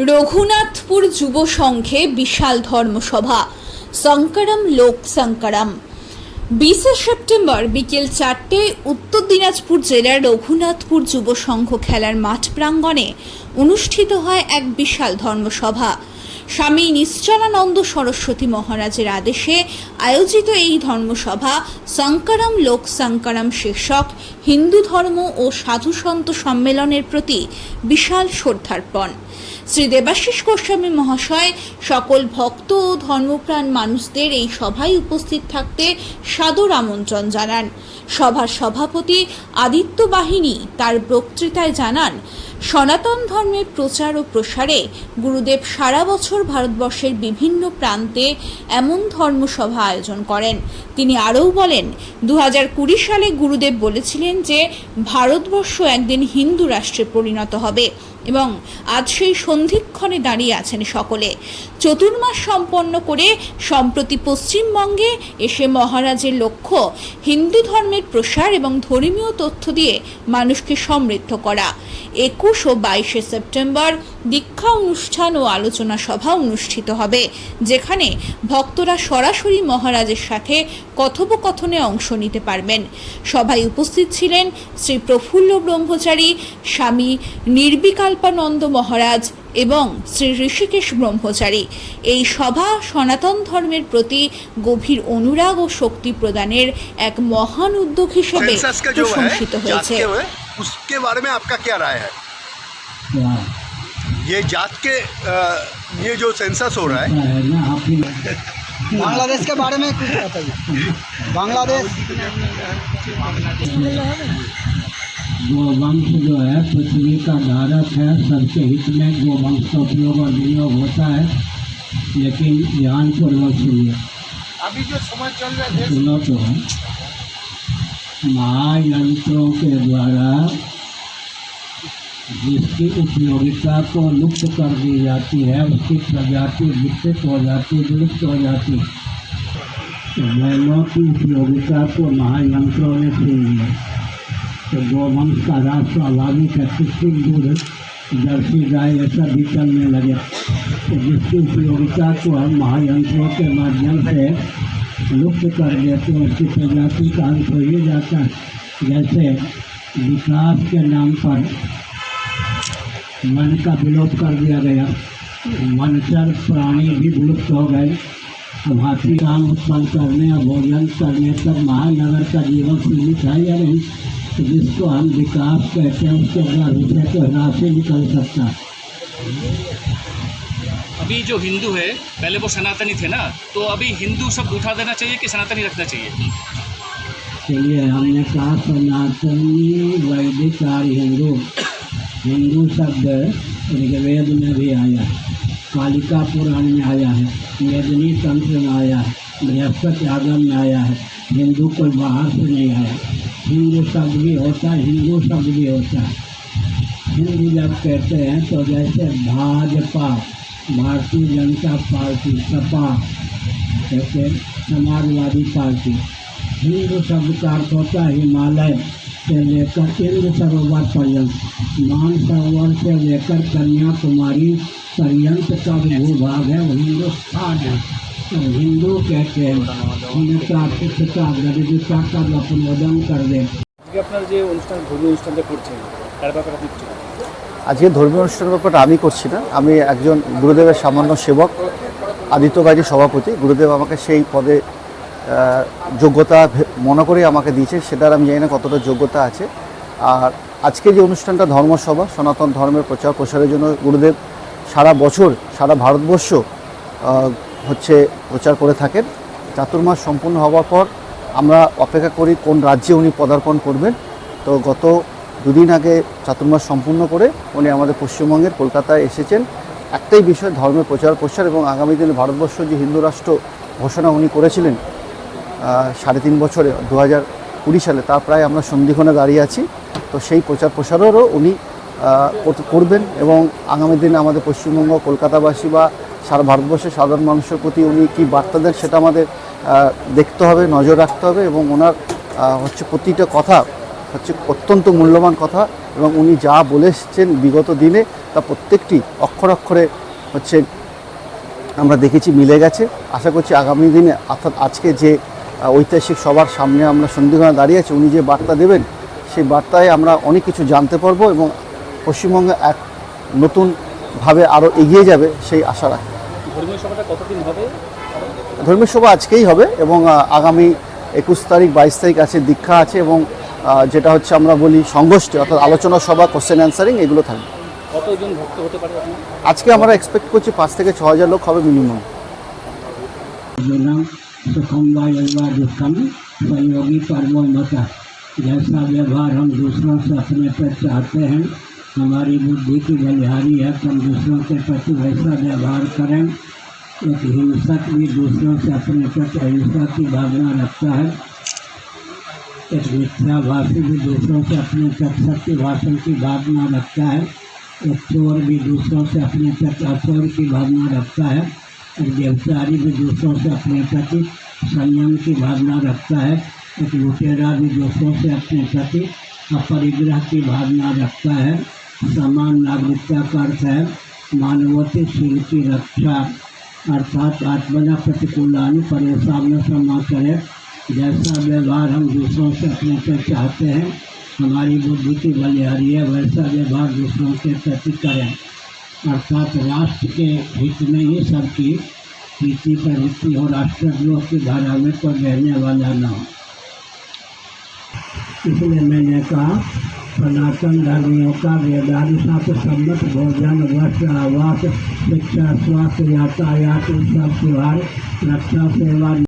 রঘুনাথপুর যুব সংঘে বিশাল ধর্মসভা, শঙ্করম লোক শঙ্করম। 20 সেপ্টেম্বর বিকেল 4টায় উত্তর দিনাজপুর জেলার রঘুনাথপুর যুব সংঘ খেলার মাঠ প্রাঙ্গণে অনুষ্ঠিত হয় এক বিশাল ধর্মসভা। স্বামী নিশ্চলানন্দ সরস্বতী মহারাজের আদেশে আয়োজিত এই ধর্মসভা শঙ্করম লোক শঙ্করম শীর্ষক হিন্দু ধর্ম ও সাধুসন্ত সম্মেলনের প্রতি বিশাল শ্রদ্ধার্পণ। শ্রী দেবাশিস গোস্বামী মহাশয় সকল ভক্ত ও ধর্মপ্রাণ মানুষদের এই সভায় উপস্থিত থাকতে সাদর আমন্ত্রণ জানান। সভার সভাপতি আদিত্য বাহিনী তার বক্তৃতায় জানান, সনাতন ধর্মের প্রচার ও প্রসারে গুরুদেব সারা বছর ভারতবর্ষের বিভিন্ন প্রান্তে এমন ধর্মসভা আয়োজন করেন। তিনি আরও বলেন, 2020 সালে গুরুদেব বলেছিলেন যে ভারতবর্ষ একদিন হিন্দু রাষ্ট্রে পরিণত হবে এবং আজ সেই সন্ধিক্ষণে দাঁড়িয়ে আছেন সকলে। চতুর্মাস সম্পন্ন করে সম্প্রতি পশ্চিমবঙ্গে এসে মহারাজের লক্ষ্য হিন্দু ধর্মের প্রসার এবং ধর্মীয় তথ্য দিয়ে মানুষকে সমৃদ্ধ করা। 21 ও 22 সেপ্টেম্বর দীক্ষা অনুষ্ঠান ও আলোচনা সভা অনুষ্ঠিত হবে, যেখানে ভক্তরা সরাসরি মহারাজের সাথে কথোপকথনে অংশ নিতে পারবেন। সভায় উপস্থিত ছিলেন শ্রী প্রফুল্ল ব্রহ্মচারী, স্বামী নির্বিকল্পানন্দ মহারাজ এবং শ্রী ঋষিকেশ ব্রহ্মচারী। এই সভা সনাতন ধর্মের প্রতি গভীর অনুরাগ ও শক্তি প্রদানের এক মহান উদ্যোগ হিসেবে প্রশংসিত হয়েছে। उसके बारे में आपका क्या राय है? ये जात के ये जो सेंसस हो रहा है, बांग्लादेश के बारे में कुछ बताइए। बांग्लादेश गोवंश जो है पृथ्वी का धारक है, सबके हित में गोवंश का उपयोग और विनियोग होता है, लेकिन ध्यानपूर्वक सुनिए। अभी जो समय चल रहा है सुनो तो है, महायंत्रों के द्वारा जिसकी उपयोगिता को लुप्त कर दी जाती है, उसकी प्रजाति विकसित हो जाती, विलुप्त हो जाती। तो बैलों की उपयोगिता को महायंत्रों ने छीन लिया। तो गोवंश का ह्रास स्वाभाविक है, कृत्रिम दूध, जर्सी गाय ऐसा भी चलने लगे। तो जिसकी उपयोगिता को हम महायंत्रों के माध्यम से लुप्त कर देते हैं, उसकी प्रजाति का अंत हो ही जाता है। जैसे विकास के नाम पर वन का विलोप कर दिया गया, वनचर प्राणी भी विलुप्त हो गए। अब हाथी काम उत्पन्न करने और भोजन करने तक महानगर का जीवन सीमित है या नहीं? तो जिसको हम विकास कहते हैं उसके द्वारा विषय तो ह्रास ही निकल सकता है। अभी जो हिंदू है, पहले वो सनातनी थे ना, तो अभी हिंदू शब्द उठा देना चाहिए कि सनातनी रखना चाहिए? चलिए, हमने कहा सनातनी, वैदिक और हिंदू। हिंदू शब्द ऋग्वेद में भी आया है, कालिका पुराण में आया है, मेदिनी तंत्र में आया है, बृहस्पति आगम में आया है। हिंदू कोई बाहर से नहीं आया। हिंदू शब्द भी होता है, हिंदू शब्द भी होता है। हिंदू जब कहते हैं तो जैसे भाजपा, भारतीय जनता पार्टी, सपा कहते हैं, समाजवादी पार्टी। हिंदू शब्द का अर्थ होता है हिमालय से लेकर इंद्र सरोवर पर्यंत, मानसरोवर से लेकर कन्याकुमारी पर्यंत का भूभाग है, वो हिंदुस्तान है। तो हिंदू कहते हैं प्राकृतिकता, दरिद्रता का अपनोदन कर दे। আপনার যে অনুষ্ঠান, ধর্মীয় অনুষ্ঠানটা করছেন, তার ব্যাপারে আপনি কিছু বলুন। আজকে ধর্মীয় অনুষ্ঠানের ব্যাপারটা আমি করছি না, আমি একজন গুরুদেবের সামান্য সেবক, আদিত্য বাহিনী সভাপতি। গুরুদেব আমাকে সেই পদে যোগ্যতা মনে করে আমাকে দিয়েছে, সেটার আমি জানি না কতটা যোগ্যতা আছে। আর আজকে যে অনুষ্ঠানটা ধর্মসভা, সনাতন ধর্মের প্রচার প্রসারের জন্য গুরুদেব সারা বছর সারা ভারতবর্ষ হচ্ছে প্রচার করে থাকেন। চাতুর্মাস সম্পূর্ণ হওয়ার পর আমরা অপেক্ষা করি কোন রাজ্যে উনি পদার্পণ করবেন। তো গত দুদিন আগে চাতুর্মাস সম্পূর্ণ করে উনি আমাদের পশ্চিমবঙ্গের কলকাতায় এসেছেন। একটাই বিষয়, ধর্মের প্রচার প্রসার এবং আগামী দিনে ভারতবর্ষ যে হিন্দু রাষ্ট্র ঘোষণা উনি করেছিলেন 3.5 বছরে 2020 সালে, তা প্রায় আমরা সন্ধিক্ষণে দাঁড়িয়ে আছি। তো সেই প্রচার প্রসারেরও উনি করবেন এবং আগামী দিনে আমাদের পশ্চিমবঙ্গ, কলকাতাবাসী বা সারা ভারতবর্ষের সাধারণ মানুষের প্রতি উনি কী বার্তা দেন সেটা আমাদের দেখতে হবে, নজর রাখতে হবে। এবং ওনার হচ্ছে প্রতিটা কথা হচ্ছে অত্যন্ত মূল্যবান কথা এবং উনি যা বলে এসেছেন বিগত দিনে তা বার্তা প্রত্যেকটি অক্ষর অক্ষরে হচ্ছে আমরা দেখেছি মিলে গেছে। আশা করছি আগামী দিনে অর্থাৎ আজকে যে ঐতিহাসিক সবার সামনে আমরা সন্ধিক্ষণে দাঁড়িয়ে আছি, উনি যে বার্তা দেবেন সেই বার্তায় আমরা অনেক কিছু জানতে পারবো এবং পশ্চিমবঙ্গে এক নতুনভাবে আরও এগিয়ে যাবে সেই আশা রাখি। ধর্মীয় সভাটা কতদিন হবে? ধর্মীয় সভা আজকেই হবে এবং আগামী 21 তারিখ 22 তারিখ আছে দীক্ষা আছে এবং যেটা হচ্ছে আমরা বলি সংগোষ্ঠী অর্থাৎ আলোচনা সভা, কোশ্চেন অ্যান্সারিং এগুলো থাকবে। কতজন ভক্ত হতে পারে আপনার? আজকে আমরা এক্সপেক্ট করছি 5 থেকে 6 হাজার লোক হবে মিনিমাম। सुखम वा दुखम संयोगी परमो मता। जैसा व्यवहार हम दूसरों से अपने पर चाहते हैं, हमारी बुद्धि की बलिहारी है कि हम दूसरों के प्रति वैसा व्यवहार करें। एक हिंसक भी दूसरों से अपने प्रति अहिंसा की भावना रखता है। एक मिथ्याभाषी भी दूसरों से अपने प्रति सत्य भाषण की भावना रखता है। एक चोर भी दूसरों से अपने प्रति अचोर की भावना रखता है। एक व्यवचारी भी दूसरों से अपने प्रति संयम की भावना रखता है। एक लुटेरा भी दूसरों से अपने प्रति अपरिग्रह की भावना रखता है। समान नागरिकता का अर्थ है मानवताशील की रक्षा, अर्थात आत्मना प्रतिकूलानि परेशान न समाचरे। जैसा व्यवहार हम दूसरों से अपने पर चाहते हैं, हमारी बुद्धि की बलिहारी है, वैसा व्यवहार दूसरों के प्रति करें। अर्थात राष्ट्र के हित में ही सबकी प्रीति प्रवृत्ति हो, राष्ट्रद्रोह की धारा में कोई रहने वाला न हो। इसलिए मैंने कहा सनातन धर्मियों का वेदांत शास्त्र सम्मत भोजन, वस्त्र, आवास, शिक्षा, स्वास्थ्य, यातायात, उत्सव, त्योहार, रक्षा, सेवा